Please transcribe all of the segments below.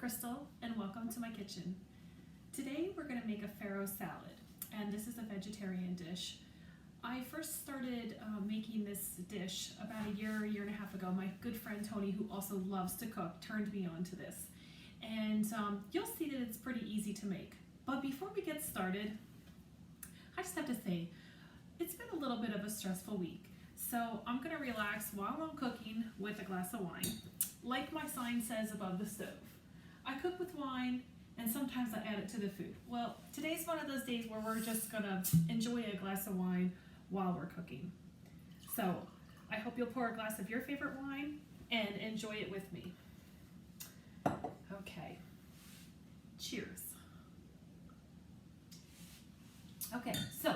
Crystal, and welcome to my kitchen. Today we're going to make a farro salad, and this is a vegetarian dish. I first started making this dish about a year and a half ago. My good friend Tony, who also loves to cook, turned me on to this. And you'll see that it's pretty easy to make. But before we get started, I just have to say, it's been a little bit of a stressful week. So I'm going to relax while I'm cooking with a glass of wine, like my sign says above the stove. I cook with wine, and sometimes I add it to the food. Well, today's one of those days where we're just going to enjoy a glass of wine while we're cooking. So I hope you'll pour a glass of your favorite wine and enjoy it with me. Okay, cheers. Okay, so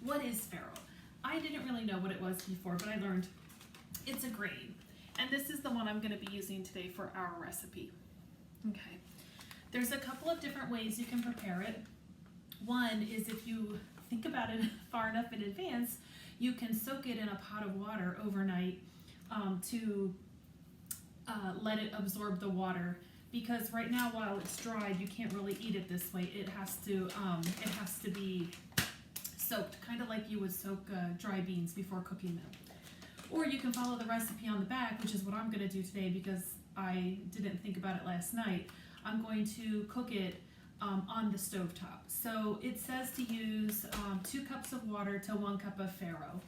what is farro? I didn't really know what it was before, but I learned it's a grain. And this is the one I'm going to be using today for our recipe. Okay, there's a couple of different ways you can prepare it. One is if you think about it far enough in advance, you can soak it in a pot of water overnight to let it absorb the water. Because right now, while it's dried, you can't really eat it this way. It has to be soaked, kind of like you would soak dry beans before cooking them. Or you can follow the recipe on the back, which is what I'm going to do today because I didn't think about it last night. I'm going to cook it on the stovetop. So it says to use 2 cups of water to 1 cup of farro.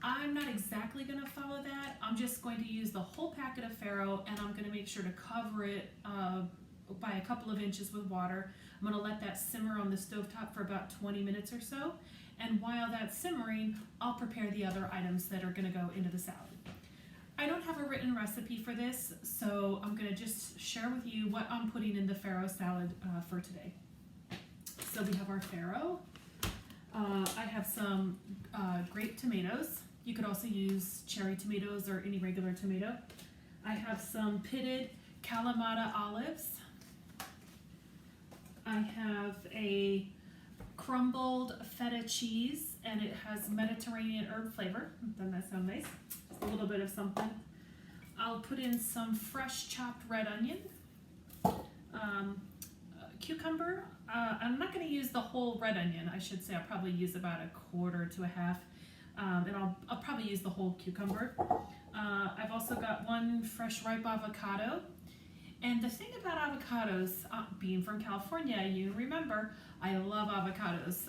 I'm not exactly going to follow that. I'm just going to use the whole packet of farro, and I'm going to make sure to cover it by a couple of inches with water. I'm going to let that simmer on the stovetop for about 20 minutes or so. And while that's simmering, I'll prepare the other items that are going to go into the salad. I don't have a written recipe for this, so I'm going to just share with you what I'm putting in the farro salad for today. So we have our farro. I have some grape tomatoes. You could also use cherry tomatoes or any regular tomato. I have some pitted kalamata olives. I have a crumbled feta cheese, and it has Mediterranean herb flavor. Doesn't that sound nice? Just a little bit of something. I'll put in some fresh chopped red onion, cucumber. I'm not going to use the whole red onion. I should say I'll probably use about 1/4 to 1/2, and I'll probably use the whole cucumber. I've also got 1 fresh ripe avocado. And the thing about avocados, being from California, you remember, I love avocados.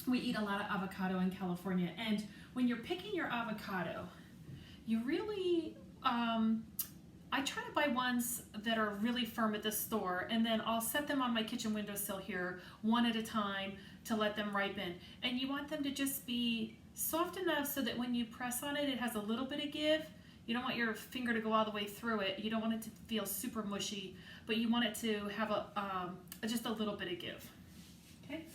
We eat a lot of avocado in California. And when you're picking your avocado, you really, I try to buy ones that are really firm at the store, and then I'll set them on my kitchen windowsill here, one at a time, to let them ripen. And you want them to just be soft enough so that when you press on it, it has a little bit of give. You don't want your finger to go all the way through it. You don't want it to feel super mushy, but you want it to have just a little bit of give. Okay.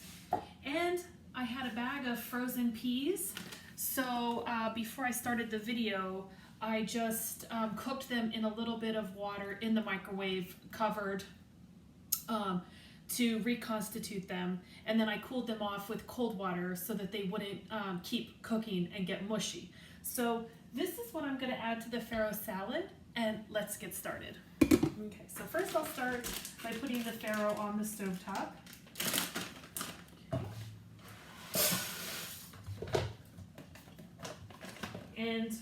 And I had a bag of frozen peas. So before I started the video, I just cooked them in a little bit of water in the microwave, covered, to reconstitute them. And then I cooled them off with cold water so that they wouldn't keep cooking and get mushy. So this is what I'm going to add to the farro salad, and let's get started. Okay, so first I'll start by putting the farro on the stovetop. And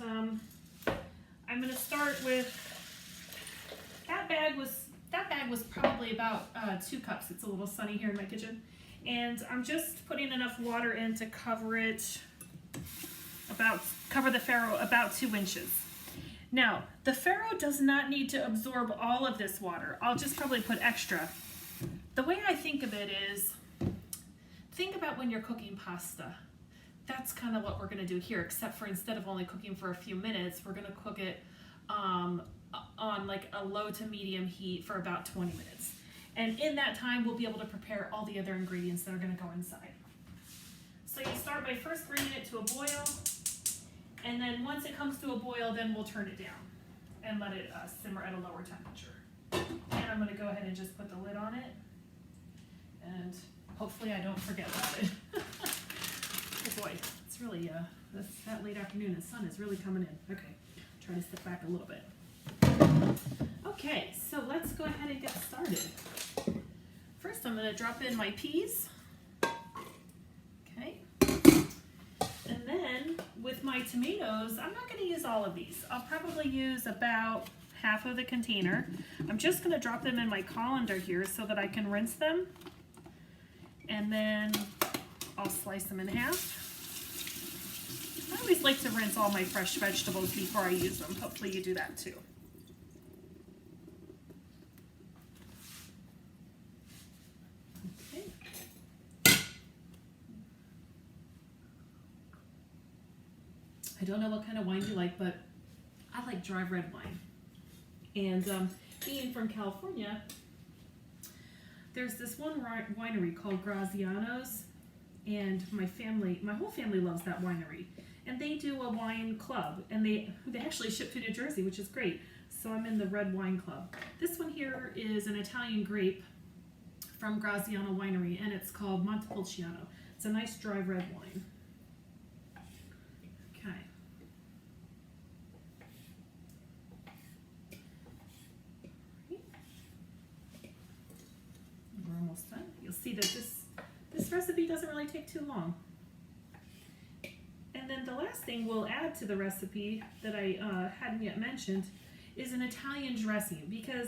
I'm going to start with, that bag was probably about 2 cups. It's a little sunny here in my kitchen. And I'm just putting enough water in to cover it cover the farro about 2 inches. Now, the farro does not need to absorb all of this water. I'll just probably put extra. The way I think of it is, think about when you're cooking pasta. That's kind of what we're going to do here, except for instead of only cooking for a few minutes, we're going to cook it on like a low to medium heat for about 20 minutes. And in that time, we'll be able to prepare all the other ingredients that are going to go inside. So you start by first bringing it to a boil, and then once it comes to a boil, then we'll turn it down and let it simmer at a lower temperature. And I'm going to go ahead and just put the lid on it, and hopefully I don't forget about it. Oh boy, it's really, that late afternoon, the sun is really coming in. Okay, try to step back a little bit. Okay, so let's go ahead and get started. First, I'm going to drop in my peas. Okay. And then with my tomatoes, I'm not going to use all of these. I'll probably use about half of the container. I'm just going to drop them in my colander here so that I can rinse them. And then I'll slice them in half. I always like to rinse all my fresh vegetables before I use them. Hopefully you do that too. Okay. I don't know what kind of wine you like, but I like dry red wine. And being from California, there's this one winery called Graziano's, and my whole family loves that winery. And they do a wine club, and they actually ship to New Jersey, which is great. So I'm in the red wine club. This one here is an Italian grape from Graziano Winery, and it's called Montepulciano. It's a nice dry red wine. Okay. We're almost done. You'll see that this recipe doesn't really take too long. And then the last thing we'll add to the recipe that I hadn't yet mentioned is an Italian dressing, because,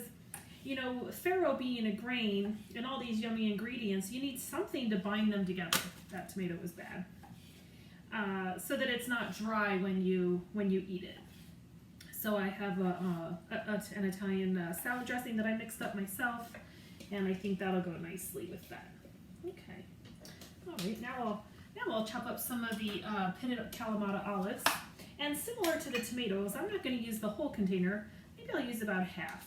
you know, farro being a grain and all these yummy ingredients, you need something to bind them together. That tomato was bad. So that it's not dry when you eat it. So I have an Italian salad dressing that I mixed up myself, and I think that'll go nicely with that. Okay. All right, now I'll chop up some of the pitted kalamata olives. And similar to the tomatoes, I'm not going to use the whole container. Maybe I'll use about half.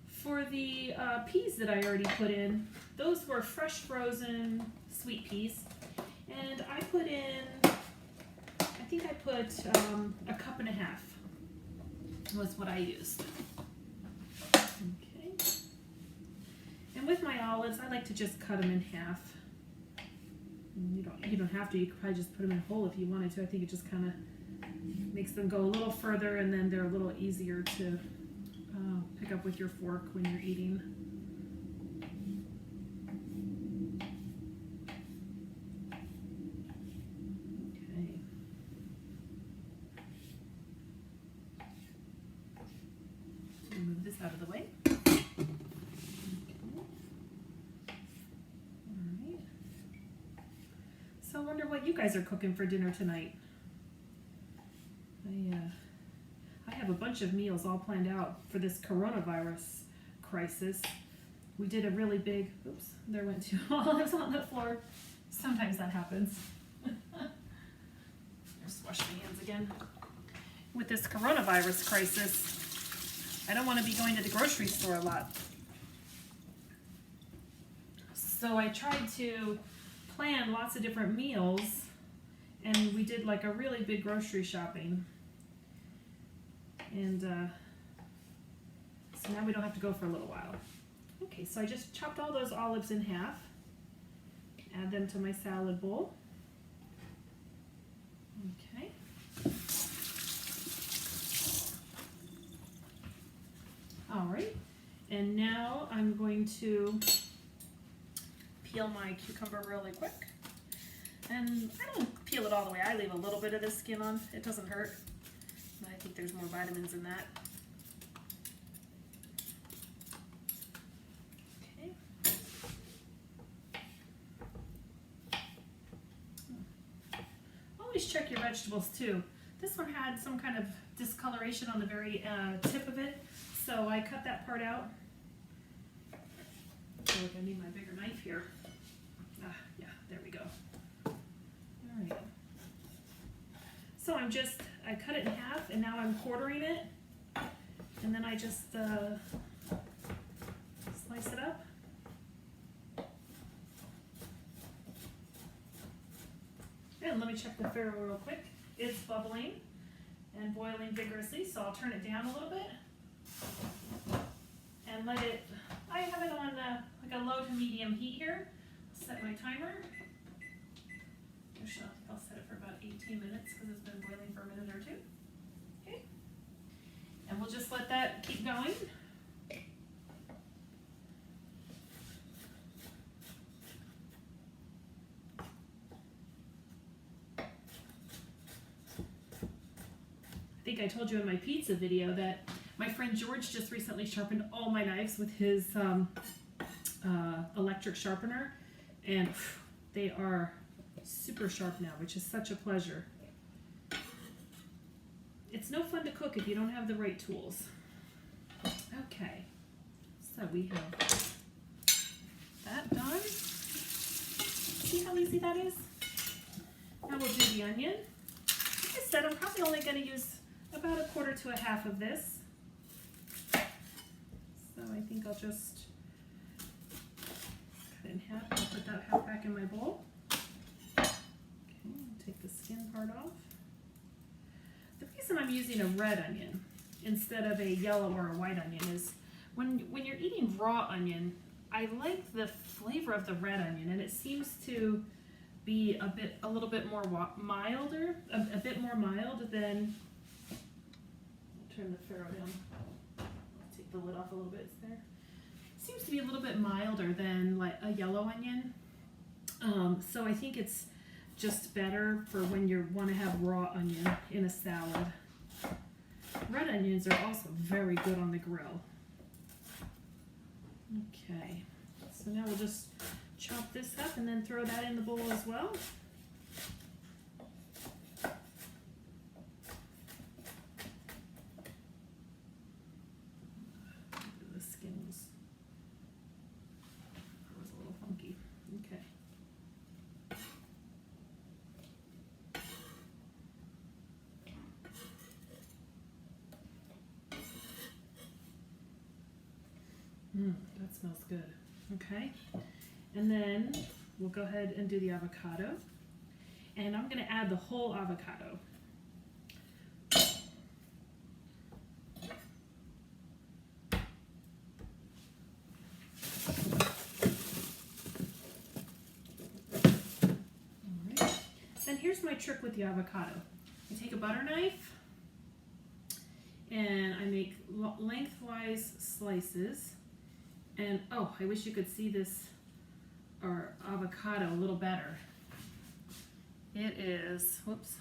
For the peas that I already put in, those were fresh frozen sweet peas. And I put in, I think I put a cup and a half was what I used. Okay. And with my olives, I like to just cut them in half. You don't have to. You could probably just put them in whole if you wanted to. I think it just kind of makes them go a little further, and then they're a little easier to pick up with your fork when you're eating. Okay. Move this out of the way. So I wonder what you guys are cooking for dinner tonight. I have a bunch of meals all planned out for this coronavirus crisis. We did a really big, oops, there went 2 olives on the floor. Sometimes that happens. Just wash my hands again. With this coronavirus crisis, I don't want to be going to the grocery store a lot. So I tried to plan lots of different meals, and we did like a really big grocery shopping, and so now we don't have to go for a little while. Okay, so I just chopped all those olives in half, add them to my salad bowl. Okay. All right, and now I'm going to peel my cucumber really quick. And I don't peel it all the way. I leave a little bit of the skin on. It doesn't hurt. But I think there's more vitamins in that. Okay. Always check your vegetables too. This one had some kind of discoloration on the very tip of it, so I cut that part out. I feel like I need my bigger knife here. Yeah, there we go. All right. So I cut it in half, and now I'm quartering it, and then I just slice it up. And let me check the farro real quick. It's bubbling and boiling vigorously, so I'll turn it down a little bit and let it, I have it on like a low to medium heat here. Set my timer. I'll set it for about 18 minutes because it's been boiling for a minute or two. Okay. keep going. I think I told you in my pizza video that my friend George just recently sharpened all my knives with his electric sharpener, and they are super sharp now, which is such a pleasure. It's no fun to cook if you don't have the right tools. Okay, so we have that done. See how easy that is? Now we'll do the onion. Like I said, I'm probably only going to use about 1/4 to 1/2 of this. So I think I'll just cut it in half. I'll put that half back in my bowl. Okay, I'll take the skin part off. The reason I'm using a red onion instead of a yellow or a white onion is when you're eating raw onion, I like the flavor of the red onion, and it seems to be a little bit more milder, a bit more mild than. I'll turn the Farro down. I'll take the lid off a little bit there. Seems to be a little bit milder than like a yellow onion. So I think it's just better for when you want to have raw onion in a salad. Red onions are also very good on the grill. Okay, so now we'll just chop this up and then throw that in the bowl as well. The skin was a little funky. Okay. That smells good. Okay, and then we'll go ahead and do the avocado, and I'm going to add the whole avocado. Alright, then here's my trick with the avocado. I take a butter knife and I make lengthwise slices. And oh, I wish you could see this or avocado a little better. It is, whoops,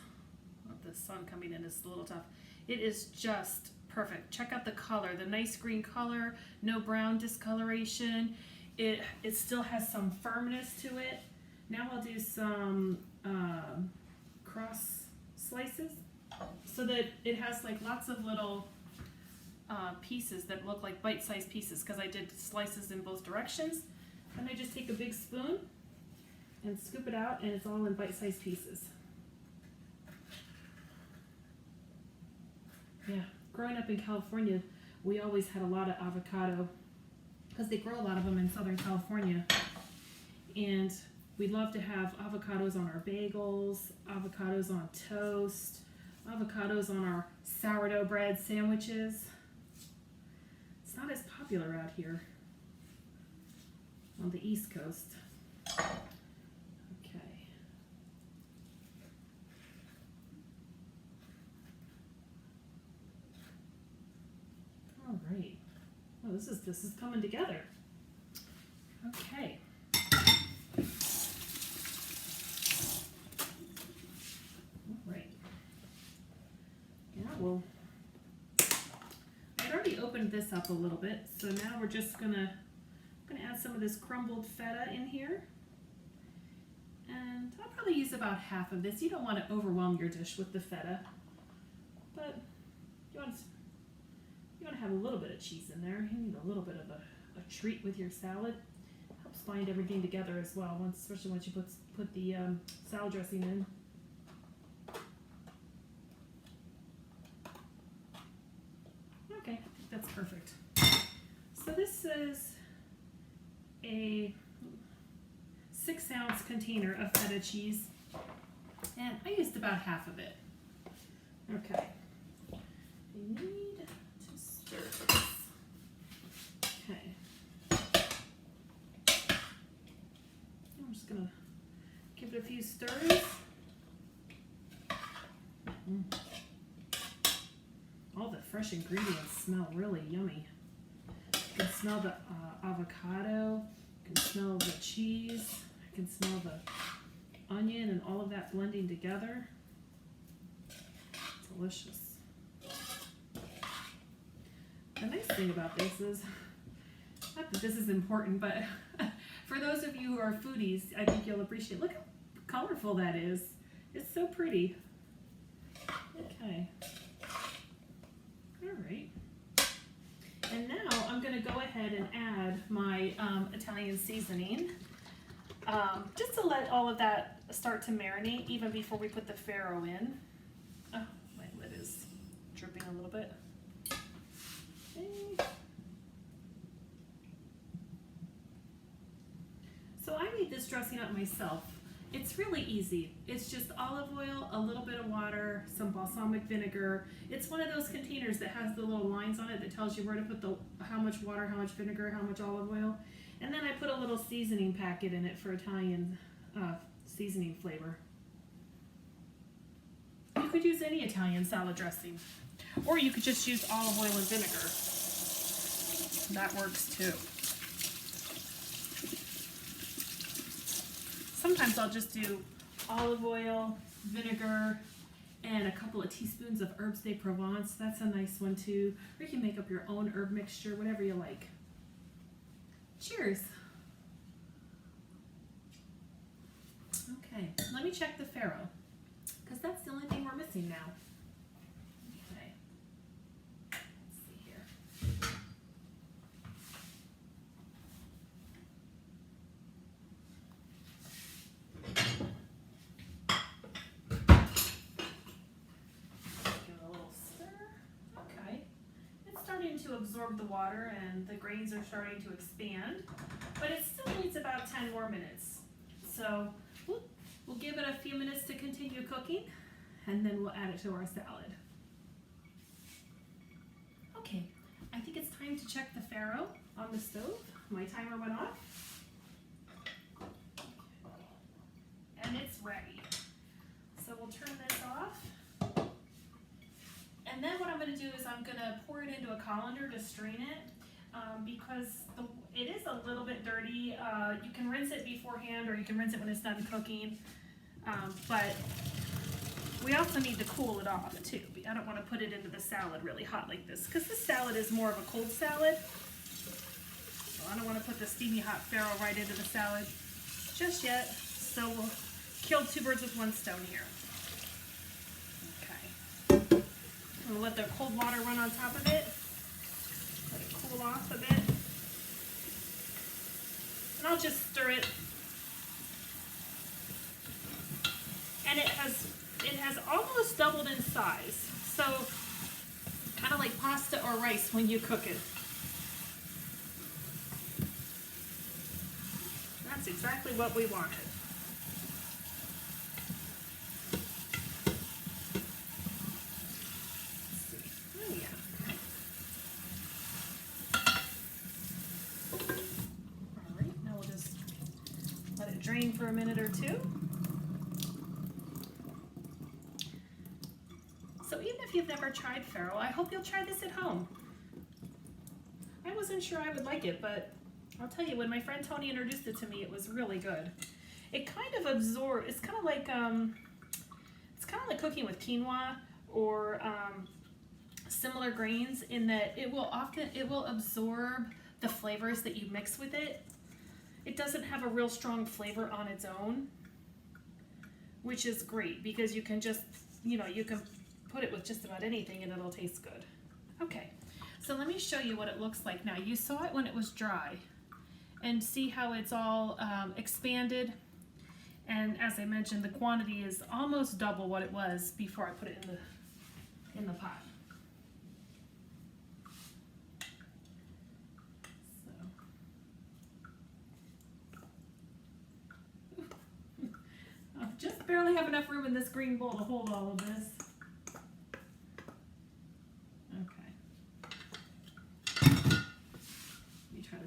the sun coming in is a little tough. It is just perfect. Check out the color, the nice green color, no brown discoloration. It still has some firmness to it. Now I'll do some cross slices so that it has like lots of little pieces that look like bite-sized pieces, because I did slices in both directions. And I just take a big spoon and scoop it out, and it's all in bite-sized pieces. Yeah, growing up in California, we always had a lot of avocado because they grow a lot of them in Southern California. And we love to have avocados on our bagels, avocados on toast, avocados on our sourdough bread sandwiches. It's not as popular out here on the East Coast. Okay. All right. Oh, this is coming together. Okay. All right. Yeah, well, I'd already opened this up a little bit, so now we're just gonna add some of this crumbled feta in here. And I'll probably use about half of this. You don't want to overwhelm your dish with the feta, but you want to have a little bit of cheese in there. You need a little bit of a treat with your salad. Helps bind everything together as well, especially once you put the salad dressing in. Okay, I think that's perfect. So this is a 6-ounce container of feta cheese, and I used about half of it. Okay, we need to stir this. Okay, I'm just gonna give it a few stirs. All the fresh ingredients smell really yummy. You can smell the avocado, you can smell the cheese, I can smell the onion and all of that blending together. Delicious. The nice thing about this is, not that this is important, but for those of you who are foodies, I think you'll appreciate, look how colorful that is. It's so pretty. Okay. All right. And now I'm going to go ahead and add my Italian seasoning, just to let all of that start to marinate even before we put the farro in. Oh, my lid is dripping a little bit. Okay. So I made this dressing up myself. It's really easy. It's just olive oil, a little bit of water, some balsamic vinegar. It's one of those containers that has the little lines on it that tells you where to put the how much water, how much vinegar, how much olive oil. And then I put a little seasoning packet in it for Italian seasoning flavor. You could use any Italian salad dressing, or you could just use olive oil and vinegar. That works too. Sometimes I'll just do olive oil, vinegar, and a couple of teaspoons of herbes de Provence. That's a nice one too. Or you can make up your own herb mixture, whatever you like. Cheers. Okay, let me check the farro, because that's the only thing we're missing now. Okay, let's see here. Give it a little stir. Okay, it's starting to absorb the water and the grains are starting to expand, but it still needs about 10 more minutes. So we'll give it a few minutes to continue cooking, and then we'll add it to our salad. Okay, I think it's time to check the farro on the stove. My timer went off. And it's ready. So we'll turn this off. And then what I'm going to do is I'm going to pour it into a colander to strain it, because it is a little bit dirty. You can rinse it beforehand, or you can rinse it when it's done cooking. But we also need to cool it off too. I don't want to put it into the salad really hot like this, because this salad is more of a cold salad. So I don't want to put the steamy hot farro right into the salad just yet. So we'll kill two birds with one stone here. Okay. I'm going to let the cold water run on top of it. Let it cool off a bit. And I'll just stir it. And it has almost doubled in size. So kind of like pasta or rice when you cook it. That's exactly what we wanted. Oh yeah. All right, now we'll just let it drain for a minute or two. So even if you've never tried farro, I hope you'll try this at home. I wasn't sure I would like it, but I'll tell you, when my friend Tony introduced it to me, it was really good. It kind of absorbs, it's kind of like cooking with quinoa or similar grains, in that it will absorb the flavors that you mix with it. It doesn't have a real strong flavor on its own, which is great, because you can just, you can put it with just about anything and it'll taste good. Okay, so let me show you what it looks like now. You saw it when it was dry, and see how it's all expanded. And as I mentioned, the quantity is almost double what it was before I put it in the pot. So I just barely have enough room in this green bowl to hold all of this.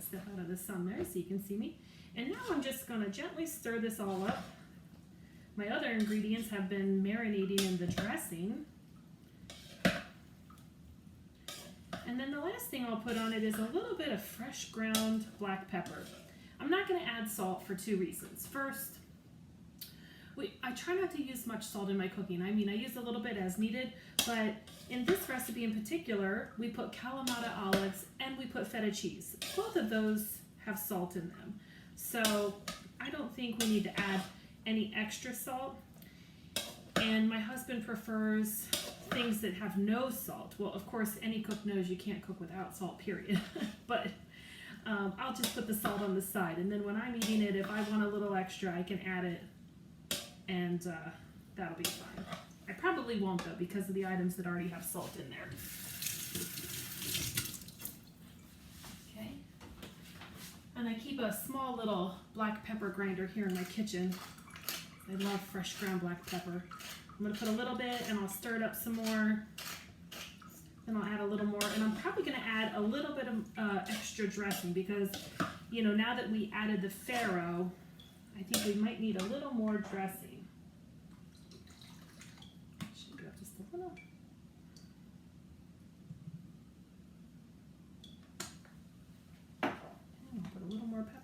Step out of the sun there so you can see me. And now I'm just going to gently stir this all up. My other ingredients have been marinating in the dressing. And then the last thing I'll put on it is a little bit of fresh ground black pepper. I'm not going to add salt for two reasons. First, I try not to use much salt in my cooking. I mean, I use a little bit as needed, but in this recipe in particular, we put kalamata olives and we put feta cheese. Both of those have salt in them. So I don't think we need to add any extra salt. And my husband prefers things that have no salt. Well, of course, any cook knows you can't cook without salt, period. But I'll just put the salt on the side. And then when I'm eating it, if I want a little extra, I can add it, and that'll be fine. I probably won't, though, because of the items that already have salt in there. Okay. And I keep a small little black pepper grinder here in my kitchen. I love fresh ground black pepper. I'm going to put a little bit and I'll stir it up some more. Then I'll add a little more, and I'm probably going to add a little bit of extra dressing because, you know, now that we added the farro, I think we might need a little more dressing. Should go just a little. Okay, I'll put a little more pepper.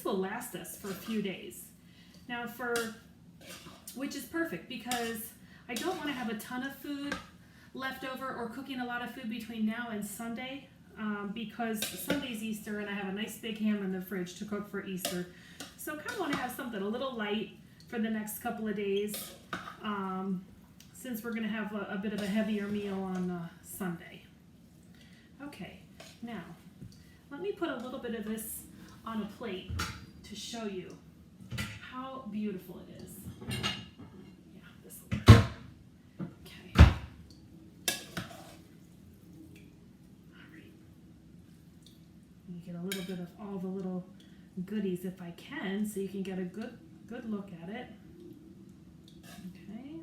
Will last us for a few days. Now which is perfect because I don't want to have a ton of food left over or cooking a lot of food between now and Sunday because Sunday's Easter and I have a nice big ham in the fridge to cook for Easter. So I kind of want to have something a little light for the next couple of days since we're going to have a bit of a heavier meal on Sunday. Okay, now let me put a little bit of this on a plate to show you how beautiful it is. Yeah, this will work. Okay. All right. You get a little bit of all the little goodies if I can, so you can get a good look at it. Okay.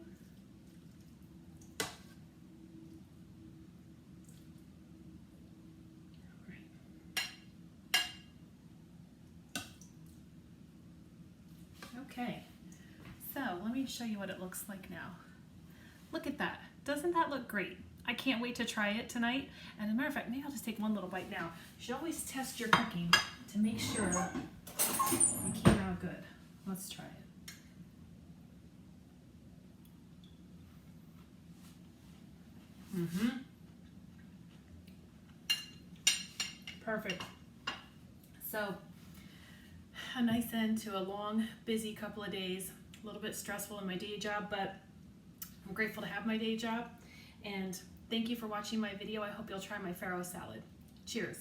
Okay, so let me show you what it looks like now. Look at that. Doesn't that look great? I can't wait to try it tonight. And as a matter of fact, maybe I'll just take one little bite now. You should always test your cooking to make sure it came out good. Let's try it. Perfect. So, a nice end to a long, busy couple of days. A little bit stressful in my day job, but I'm grateful to have my day job. And thank you for watching my video. I hope you'll try my farro salad. Cheers.